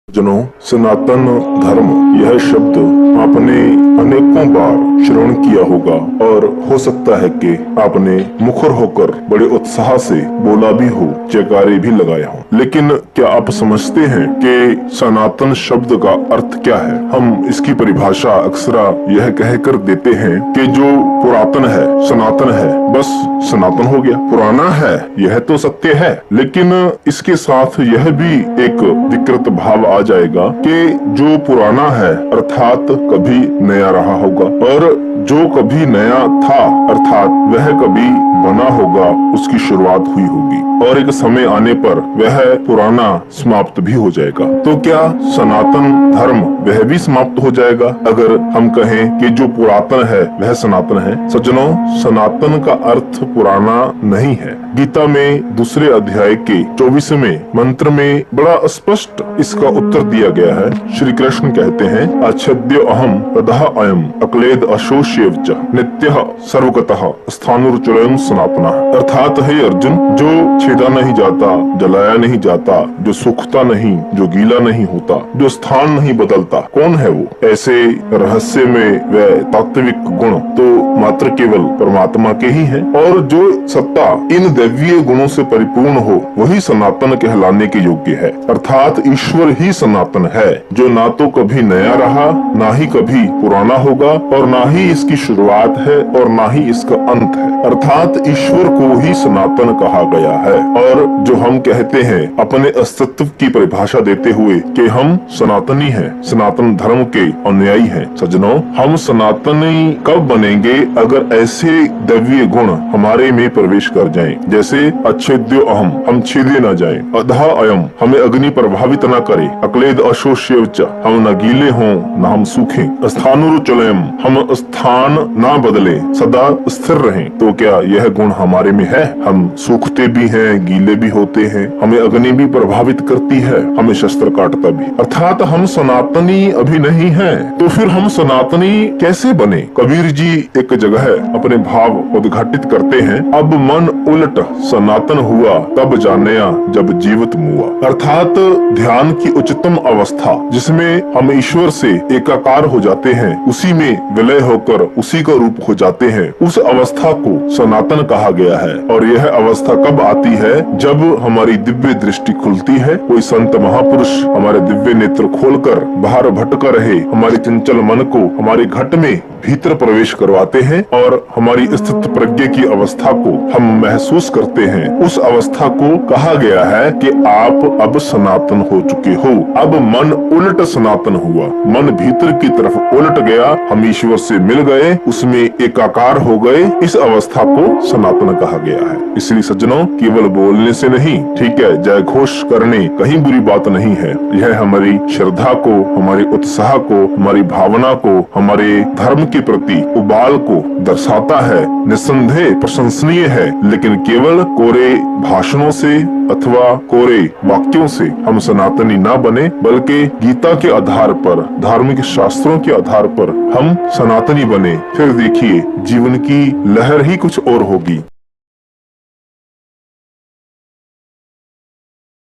जनों, सनातन धर्म यह शब्द आपने अनेकों बार श्रवण किया होगा और हो सकता है कि आपने मुखर होकर बड़े उत्साह से बोला भी हो, जयकारे भी लगाए हो। लेकिन क्या आप समझते हैं कि सनातन शब्द का अर्थ क्या है? हम इसकी परिभाषा अक्सर यह कहकर देते हैं कि जो पुरातन है, सनातन है, बस सनातन हो गया। पुराना है यह तो सत्य है, लेकिन इसके साथ यह भी एक विकृत भाव आ जाएगा कि जो पुराना है अर्थात कभी नया रहा होगा, और जो कभी नया था अर्थात वह कभी बना होगा, उसकी शुरुआत हुई होगी और एक समय आने पर वह पुराना समाप्त भी हो जाएगा। तो क्या सनातन धर्म वह भी समाप्त हो जाएगा अगर हम कहें कि जो पुरातन है वह सनातन है? सज्जनों, सनातन का अर्थ पुराना नहीं है। गीता में दूसरे अध्याय के 24वें मंत्र में बड़ा स्पष्ट इसका उत्तर दिया गया है। श्री कृष्ण कहते हैं, अच्छेद्यो अहम तदह अयम अक्लेद अशोष्यव च नित्यः सर्वगतः स्थाणुर्चलयम् सनातनः। अर्थात है अर्जुन, जो छेदा नहीं जाता, जलाया नहीं जाता, जो सूखता नहीं, जो गीला नहीं होता, जो स्थान नहीं बदलता, कौन है वो? ऐसे रहस्य में वह तात्विक गुण तो मात्र केवल परमात्मा के ही हैं, और जो सत्ता इन दैवीय गुणों से परिपूर्ण हो वही सनातन कहलाने के योग्य है। अर्थात ईश्वर ही सनातन है, जो ना तो कभी नया रहा, ना ही कभी पुराना होगा, और ना ही इसकी शुरुआत है और ना ही इसका अंत है। अर्थात ईश्वर को ही सनातन कहा गया है। और जो हम कहते हैं अपने अस्तित्व की परिभाषा देते हुए कि हम सनातनी हैं, सनातन धर्म के अनुयायी हैं, सज्जनों, हम सनातनी कब बनेंगे अगर ऐसे दैवीय गुण हमारे में प्रवेश कर जाएं, जैसे अच्छेद्यो अहम, हम छेदे न जाएं, अधः अयम, हमें अग्नि प्रभावित न करे, अक्लेद अशोष्यव च, हम न गीले हों न हम सूखे, स्थाणुर्चलयम्, हम स्थान न बदले, सदा स्थिर रहें। तो क्या यह गुण हमारे में है? हम सूखते भी हैं, गीले भी होते हैं, हमें अग्नि भी प्रभावित करती है, हमें शस्त्र काटता भी, अर्थात हम सनातनी अभी नहीं हैं। तो फिर हम सनातनी कैसे बने? कबीर जी एक जगह अपने भाव उद्घाटित करते हैं, अब मन उलट सनातन हुआ तब जानिया जब जीवित मुआ। अर्थात ध्यान की उच्चतम अवस्था जिसमें हम ईश्वर से एकाकार हो जाते हैं, उसी में विलय होकर उसी का रूप हो जाते हैं, उस अवस्था को सनातन कहा गया है। और यह अवस्था कब आती है? जब हमारी दिव्य दृष्टि खुलती है, कोई संत महापुरुष हमारे दिव्य नेत्र खोलकर बाहर भटका रहे हमारे चंचल मन को हमारे घट में भीतर प्रवेश करवाते हैं और हमारी स्थित प्रज्ञा की अवस्था को हम महसूस करते हैं। उस अवस्था को कहा गया है कि आप अब सनातन हो चुके हो। अब मन उलट सनातन हुआ, मन भीतर की तरफ उलट गया, हम ईश्वर से मिल गए, उसमें एकाकार हो गए। इस अवस्था को सनातन कहा गया है। इसलिए सज्जनों, केवल बोलने से नहीं, ठीक है, जय घोष करने कहीं बुरी बात नहीं है। यह हमारी श्रद्धा को, हमारे उत्साह को, हमारी भावना को, हमारे धर्म के प्रति उबाल को दर्शाता है, निस्संदेह प्रशंसनीय है। लेकिन केवल कोरे भाषणों से अथवा कोरे वाक्यों से हम सनातनी ना बने, बल्कि गीता के आधार पर, धार्मिक शास्त्रों के आधार पर हम सनातनी बने। फिर देखिए, जीवन की लहर ही कुछ और होगी।